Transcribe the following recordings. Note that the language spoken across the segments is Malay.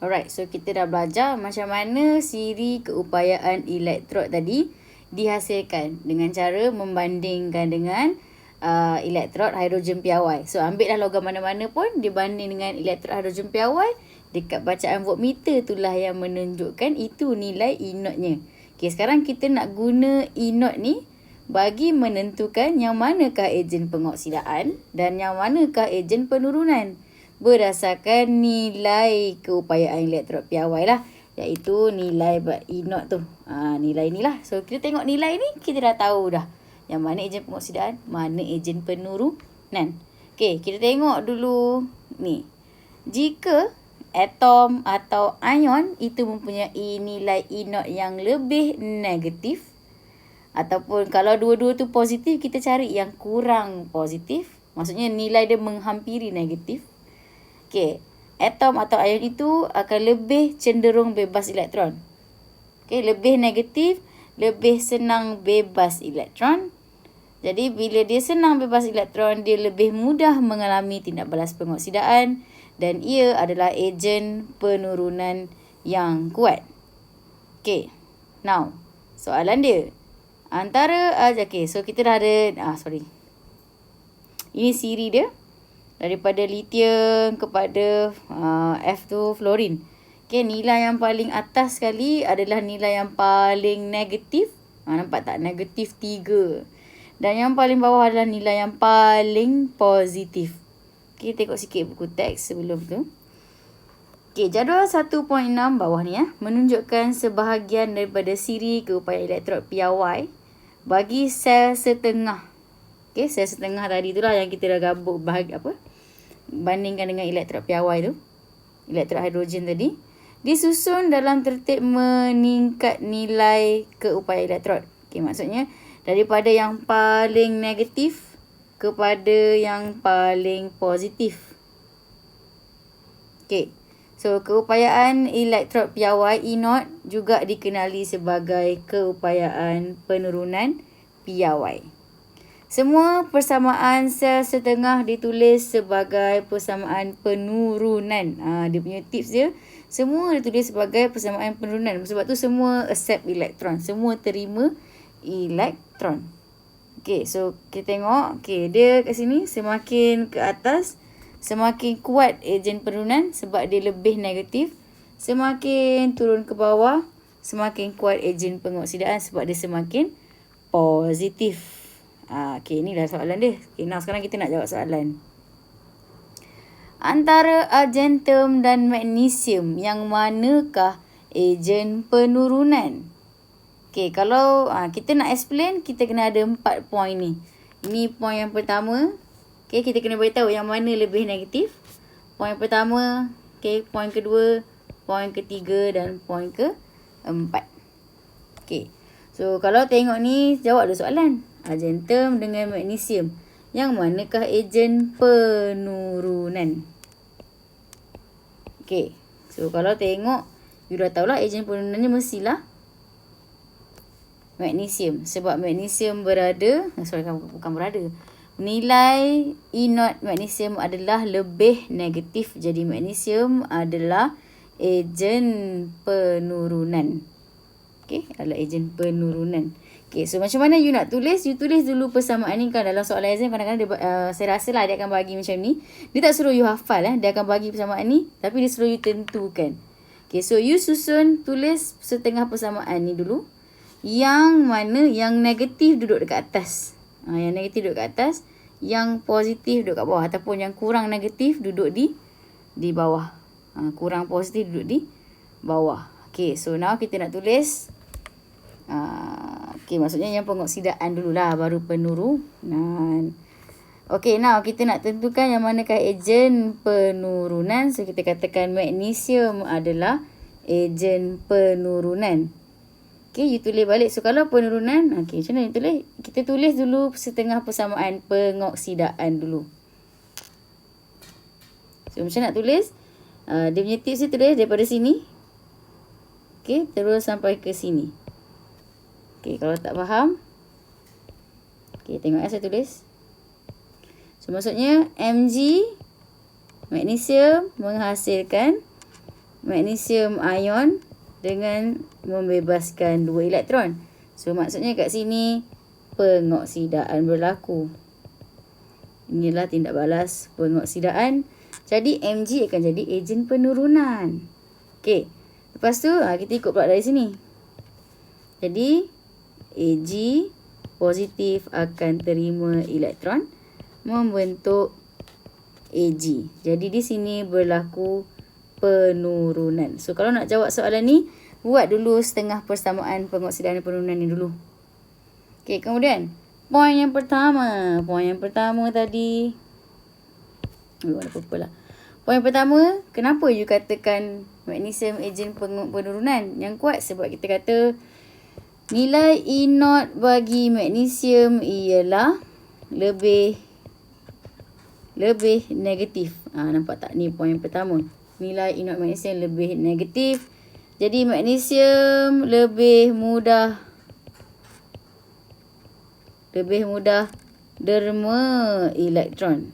Alright, so kita dah belajar macam mana siri keupayaan elektrod tadi dihasilkan dengan cara membandingkan dengan elektrod hidrogen piawai. So ambil lah logam mana-mana pun dibanding dengan elektrod hidrogen piawai, dekat bacaan voltmeter itulah yang menunjukkan itu nilai E0-nya. Okay, sekarang kita nak guna E0 ni bagi menentukan yang manakah ejen pengoksidaan dan yang manakah ejen penurunan berdasarkan nilai keupayaan elektrod piawai lah, iaitu nilai E0 tu. Nilai ni lah. So kita tengok nilai ni, kita dah tahu dah yang mana ejen pengoksidaan, mana ejen penurunan. Okey, kita tengok dulu ni. Jika atom atau ion itu mempunyai nilai E0 yang lebih negatif, ataupun kalau dua-dua tu positif, kita cari yang kurang positif. Maksudnya nilai dia menghampiri negatif. Okey, atom atau ion itu akan lebih cenderung bebas elektron. Okey, lebih negatif, lebih senang bebas elektron. Jadi bila dia senang bebas elektron, dia lebih mudah mengalami tindak balas pengoksidaan dan ia adalah ejen penurunan yang kuat. Okey, now soalan dia. Okay, so kita dah ada, ini siri dia. Daripada lithium kepada F tu fluorine. Okay, nilai yang paling atas sekali adalah nilai yang paling negatif. Nampak tak? Negatif 3. Dan yang paling bawah adalah nilai yang paling positif. Okay, tengok sikit buku teks sebelum tu. Okay, jadual 1.6 bawah ni menunjukkan sebahagian daripada siri keupayaan elektrod piawai bagi sel setengah. Okay, sel setengah tadi itulah yang kita dah gabung bandingkan dengan elektrod piawai tu, elektrod hidrogen tadi, disusun dalam tertib meningkat nilai keupayaan elektrod. Okay, maksudnya daripada yang paling negatif kepada yang paling positif. Okay, so keupayaan elektrod piawai E0 juga dikenali sebagai keupayaan penurunan piawai. Semua persamaan sel setengah ditulis sebagai persamaan penurunan. Dia punya tips dia, semua ditulis sebagai persamaan penurunan. Sebab tu semua accept elektron. Semua terima elektron. Okay, so kita tengok. Okay, dia kat sini semakin ke atas, semakin kuat ejen penurunan sebab dia lebih negatif. Semakin turun ke bawah, semakin kuat ejen pengoksidaan sebab dia semakin positif. Okay, inilah soalan dia. Okay, now sekarang kita nak jawab soalan. Antara argentum dan magnesium, yang manakah ejen penurunan? Okay, kalau kita nak explain, kita kena ada 4 point ni. Ini point yang pertama. Okay, kita kena beritahu yang mana lebih negatif. Point pertama, okay, point kedua, point ketiga dan point keempat. Okay, so kalau tengok ni, jawab dulu soalan. Argentum dengan magnesium, yang manakah ejen penurunan? Okay, so kalau tengok, you dah tahulah ejen penurunannya mestilah magnesium. Sebab magnesium nilai E0 magnesium adalah lebih negatif. Jadi magnesium adalah ejen penurunan. Okay, adalah ejen penurunan. Okay, so macam mana you nak tulis? You tulis dulu persamaan ni kan. Dalam soalan exam kadang-kadang saya rasa lah dia akan bagi macam ni. Dia tak suruh you hafal dia akan bagi persamaan ni, tapi dia suruh you tentukan. Okay, so you susun, tulis setengah persamaan ni dulu. Yang mana yang negatif duduk dekat atas. Yang negatif duduk kat atas, yang positif duduk kat bawah, ataupun yang kurang negatif duduk di bawah. Kurang positif duduk di bawah. Okay, so now kita nak tulis. Okay, maksudnya yang pengoksidaan dululah, baru penurunan. Okay, now kita nak tentukan yang manakah ejen penurunan. So kita katakan magnesium adalah ejen penurunan. Okay, you tulis balik. So kalau penurunan, okay, macam mana you tulis? Kita tulis dulu setengah persamaan pengoksidaan dulu. So macam nak tulis? Dia punya tips dia tulis daripada sini. Okay, terus sampai ke sini. Okay, kalau tak faham, okay, tengok saya tulis. So maksudnya Mg magnesium menghasilkan magnesium ion dengan membebaskan 2 elektron. So maksudnya kat sini pengoksidaan berlaku. Inilah tindak balas pengoksidaan. Jadi Mg akan jadi ejen penurunan. Okey. Lepas tu kita ikut pula dari sini. Jadi Ag positif akan terima elektron membentuk Ag. Jadi di sini berlaku penurunan. So kalau nak jawab soalan ni, buat dulu setengah persamaan pengoksidaan dan penurunan ni dulu. Okey, kemudian poin yang pertama. Poin yang pertama tadi warna purple lah. Poin pertama, kenapa you katakan magnesium ejen penurunan yang kuat? Sebab kita kata nilai E0 bagi magnesium ialah lebih negatif. Nampak tak? Ni poin pertama. Nilai E0 magnesium lebih negatif. Jadi magnesium lebih mudah derma elektron.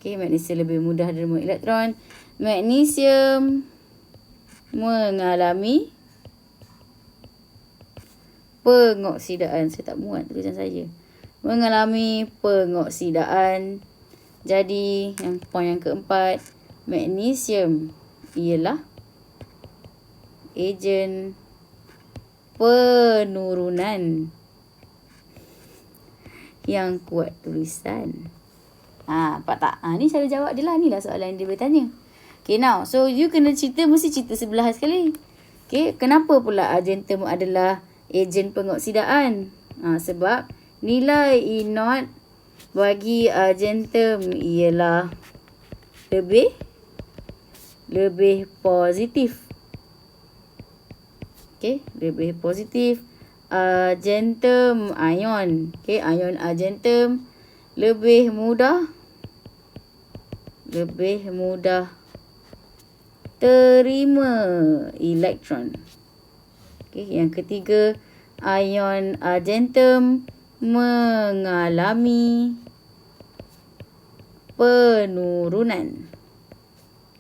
Okey, magnesium lebih mudah derma elektron. Magnesium mengalami pengoksidaan. Saya tak muat tulisan saya. Mengalami pengoksidaan. Jadi, yang poin yang keempat, magnesium ialah ejen penurunan yang kuat tulisan. Nampak tak? Ni cara jawab dia lah. Ni lah soalan yang dia bertanya. Okay, now. So, you kena mesti cerita sebelah sekali. Okay, kenapa pula argentum adalah ejen pengoksidaan? Sebab nilai E0 bagi argentum ialah lebih positif. Okay, lebih positif. Argentum ion. Okay, ion argentum lebih mudah terima elektron. Okay, yang ketiga, ion argentum mengalami penurunan.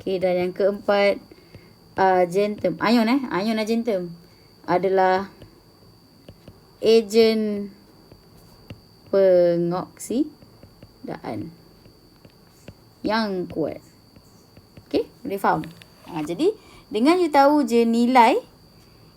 Okay, dan yang keempat, argentum ion argentum adalah ejen pengoksidaan yang kuat. Okey, boleh faham? Jadi, dengan you tahu je nilai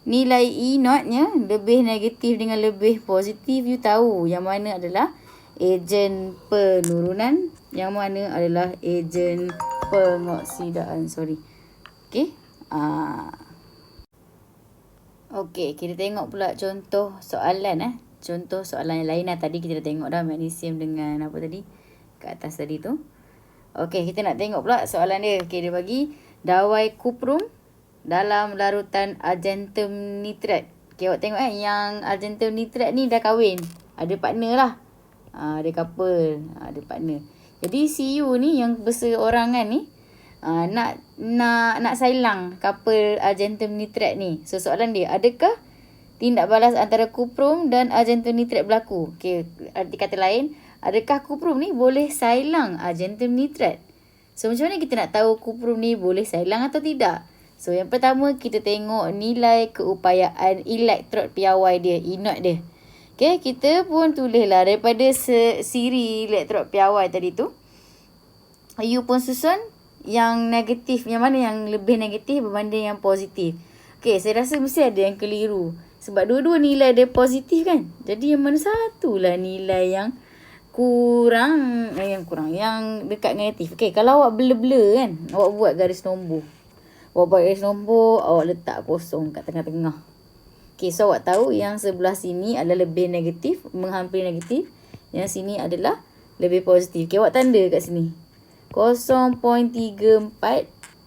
E0-nya lebih negatif dengan lebih positif, you tahu yang mana adalah ejen penurunan, yang mana adalah ejen pengoksidaan. Okey. Okey, kita tengok pula contoh soalan. Contoh soalan yang lain lah. Tadi kita dah tengok dah magnesium dengan apa tadi? Kat atas tadi tu. Okey, kita nak tengok pula soalan dia. Okey, dia bagi dawai kuprum dalam larutan argentum nitrat. Okey, awak tengok yang argentum nitrat ni dah kahwin. Ada partner lah. Ada couple. Ada partner. Jadi CU ni yang berseorangan ni nak sailang couple argentum nitrat ni. So soalan dia, adakah tindak balas antara kuprum dan argentum nitrat berlaku? Okey, arti kata lain, adakah kuprum ni boleh sailang argentum nitrat? So macam mana kita nak tahu kuprum ni boleh sailang atau tidak? So yang pertama, kita tengok nilai keupayaan elektrod piawai dia, E0 dia. Okey, kita pun tulislah daripada siri elektrod piawai tadi tu. You pun susun yang negatif, yang mana yang lebih negatif berbanding yang positif. Okey, saya rasa mesti ada yang keliru. Sebab dua-dua nilai dia positif kan. Jadi yang mana satulah nilai yang kurang, yang dekat negatif. Okey, kalau awak blur-blur kan, awak buat garis nombor. Awak letak kosong kat tengah-tengah. Okey, so awak tahu yang sebelah sini adalah lebih negatif, menghampiri negatif. Yang sini adalah lebih positif. Okey, awak tanda kat sini. 0.34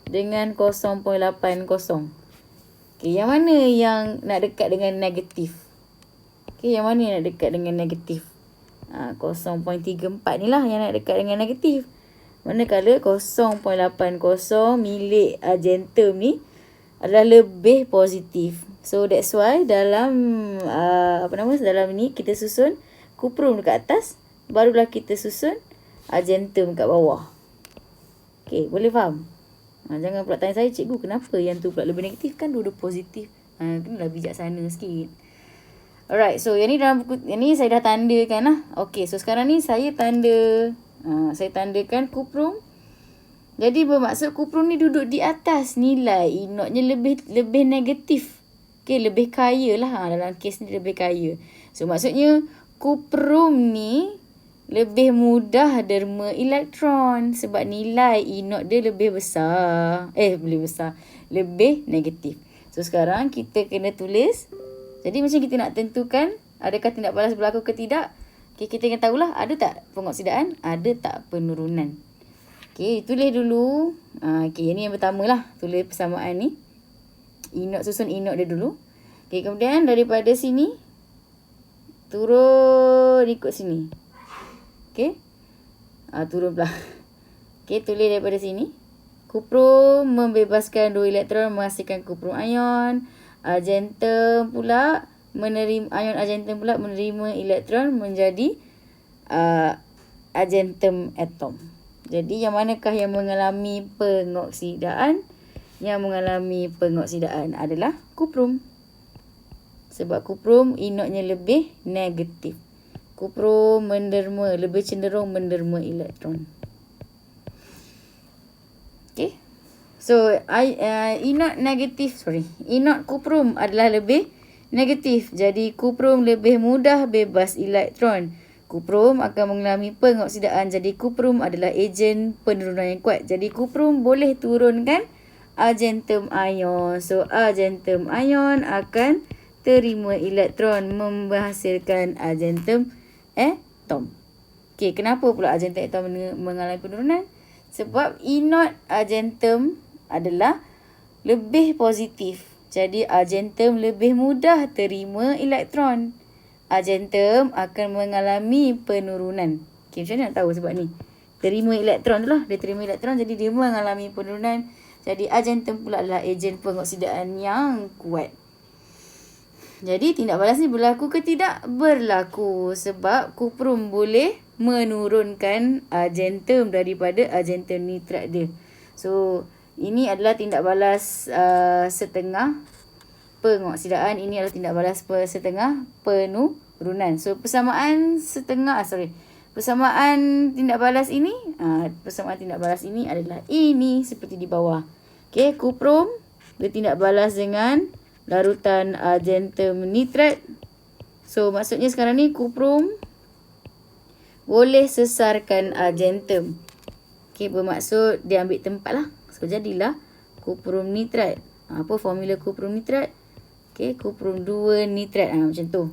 dengan 0.80. Okey, yang mana yang nak dekat dengan negatif? Okey, yang mana yang nak dekat dengan negatif? 0.34 ni lah yang nak dekat dengan negatif. Manakala 0.80 milik argentum ni adalah lebih positif. So that's why dalam dalam ni kita susun kuprum dekat atas, barulah kita susun argentum kat bawah. Okey, boleh faham? Jangan pula tanya saya, cikgu kenapa yang tu pula lebih negatif, kan dua-dua positif. Kenalah bijaksana sikit. Alright, so yang ni dalam buku, yang ni saya dah tandakan lah. Okay, so sekarang ni saya tanda, saya tandakan kuprum. Jadi bermaksud kuprum ni duduk di atas nilai inotnya lebih negatif. Okay, lebih kaya lah. Dalam kes ni lebih kaya. So maksudnya kuprum ni lebih mudah derma elektron sebab nilai inot dia lebih besar. Lebih negatif. So sekarang kita kena tulis. Jadi macam kita nak tentukan adakah tindak balas berlaku ke tidak. Okay, kita kena tahulah ada tak pengoksidaan, ada tak penurunan. Okay, tulis dulu. Okay, ini yang pertama lah. Tulis persamaan ni. Inot, susun inot dia dulu. Okay, kemudian daripada sini turun ikut sini. Okay. Turun pula. Okay, tulis daripada sini. Kuprum membebaskan 2 elektron menghasilkan kuprum ion. Argentum pula menerima, ion argentum pula menerima elektron menjadi argentum atom. Jadi yang manakah yang mengalami pengoksidaan? Yang mengalami pengoksidaan adalah kuprum. Sebab kuprum inotnya lebih negatif. Kuprum menderma, lebih cenderung menderma elektron. Okay. So, inot kuprum adalah lebih negatif. Jadi, kuprum lebih mudah bebas elektron. Kuprum akan mengalami pengoksidaan. Jadi, kuprum adalah ejen penurunan yang kuat. Jadi, kuprum boleh turunkan argentum ion. So, argentum ion akan terima elektron menghasilkan argentum atom. Okay, kenapa pula argentum atom mengalami penurunan? Sebab inot argentum adalah lebih positif. Jadi argentum lebih mudah terima elektron. Argentum akan mengalami penurunan. Okay, macam mana nak tahu sebab ni? Terima elektron tu lah. Dia terima elektron jadi dia mengalami penurunan. Jadi argentum pula adalah ejen pengoksidaan yang kuat. Jadi tindak balas ni berlaku ke tidak? Berlaku sebab kuprum boleh menurunkan argentum daripada argentum nitrat dia. So ini adalah tindak balas setengah pengoksidaan. Ini adalah tindak balas setengah penurunan. So persamaan tindak balas ini, persamaan tindak balas ini adalah ini seperti di bawah. Okay, kuprum bertindak balas dengan larutan argentum nitrat. So maksudnya sekarang ni kuprum boleh sesarkan argentum. Okay, bermaksud dia ambil tempat lah. So jadilah kuprum nitrat. Apa formula kuprum nitrat? Okay, kuprum 2 nitrat. Macam tu.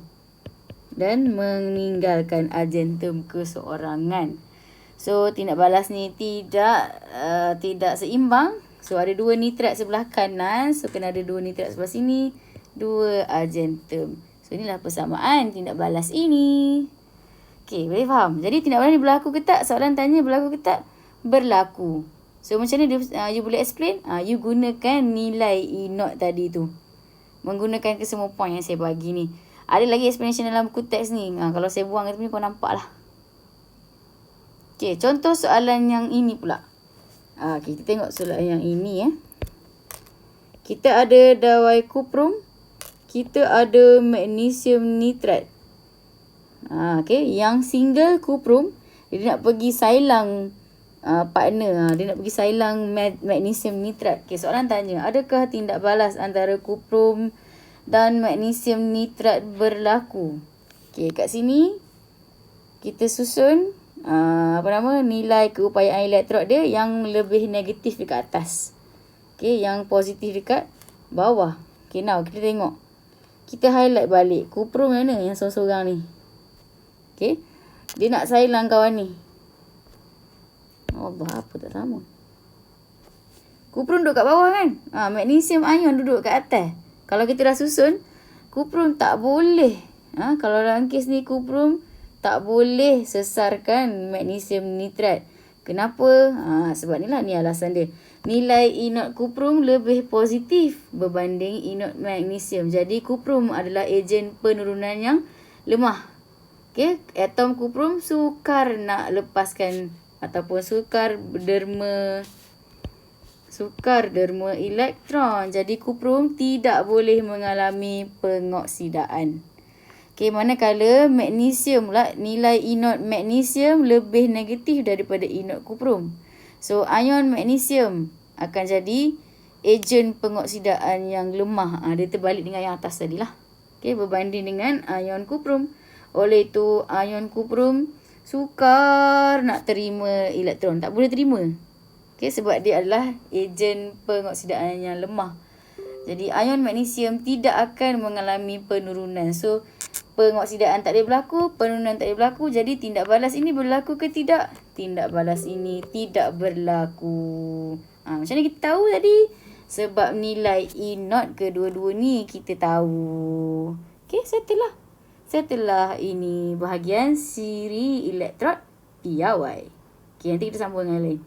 Dan meninggalkan argentum keseorangan. So tindak balas ni tidak seimbang. So ada 2 nitrat sebelah kanan. So kena ada 2 nitrat sebelah sini. 2 argentum. So inilah persamaan tindak balas ini. Okay, boleh faham? Jadi tindak balas ni berlaku ke tak? Soalan tanya berlaku ke tak? Berlaku. So macam mana you boleh explain? You gunakan nilai E0 tadi tu. Menggunakan kesemua point yang saya bagi ni. Ada lagi explanation dalam buku teks ni. Kalau saya buang kat sini kau nampak lah. Okay, contoh soalan yang ini pula. Kita tengok soalan yang ini. Kita ada dawai kuprum. Kita ada magnesium nitrat. Okay, yang single kuprum, dia nak pergi sailang partner. Dia nak pergi sailang magnesium nitrat. Okay, soalan tanya, adakah tindak balas antara kuprum dan magnesium nitrat berlaku? Okay, kat sini kita susun nilai keupayaan elektrod dia yang lebih negatif dekat atas. Okay, yang positif dekat bawah. Okay, now kita tengok. Kita highlight balik. Kuprum mana yang seorang-seorang ni? Okay, dia nak sailang kawan ni. Allah, apa tak sama. Kuprum duduk kat bawah kan? Magnesium ion duduk kat atas. Kalau kita dah susun, kuprum tak boleh. Kalau dalam kes ni kuprum tak boleh sesarkan magnesium nitrat. Kenapa? Sebab ni lah, ni alasan dia. Nilai inot kuprum lebih positif berbanding inot magnesium. Jadi kuprum adalah ejen penurunan yang lemah. Okay, atom kuprum sukar nak lepaskan ataupun sukar derma sukar derma elektron. Jadi kuprum tidak boleh mengalami pengoksidaan. Okey, manakala magnesium pula, nilai inot magnesium lebih negatif daripada inot kuprum. So, ion magnesium akan jadi ejen pengoksidaan yang lemah. Dia terbalik dengan yang atas tadi lah. Okey, berbanding dengan ion kuprum. Oleh itu, ion kuprum sukar nak terima elektron. Tak boleh terima. Okey, sebab dia adalah ejen pengoksidaan yang lemah. Jadi, ion magnesium tidak akan mengalami penurunan. So, pengoksidaan tak boleh berlaku, penurunan tak boleh berlaku. Jadi, tindak balas ini berlaku ke tidak? Tindak balas ini tidak berlaku. Macam mana kita tahu tadi? Sebab nilai E0 kedua-dua ni kita tahu. Okey, setelah ini bahagian siri elektrod piawai. Okey, nanti kita sambung dengan lain.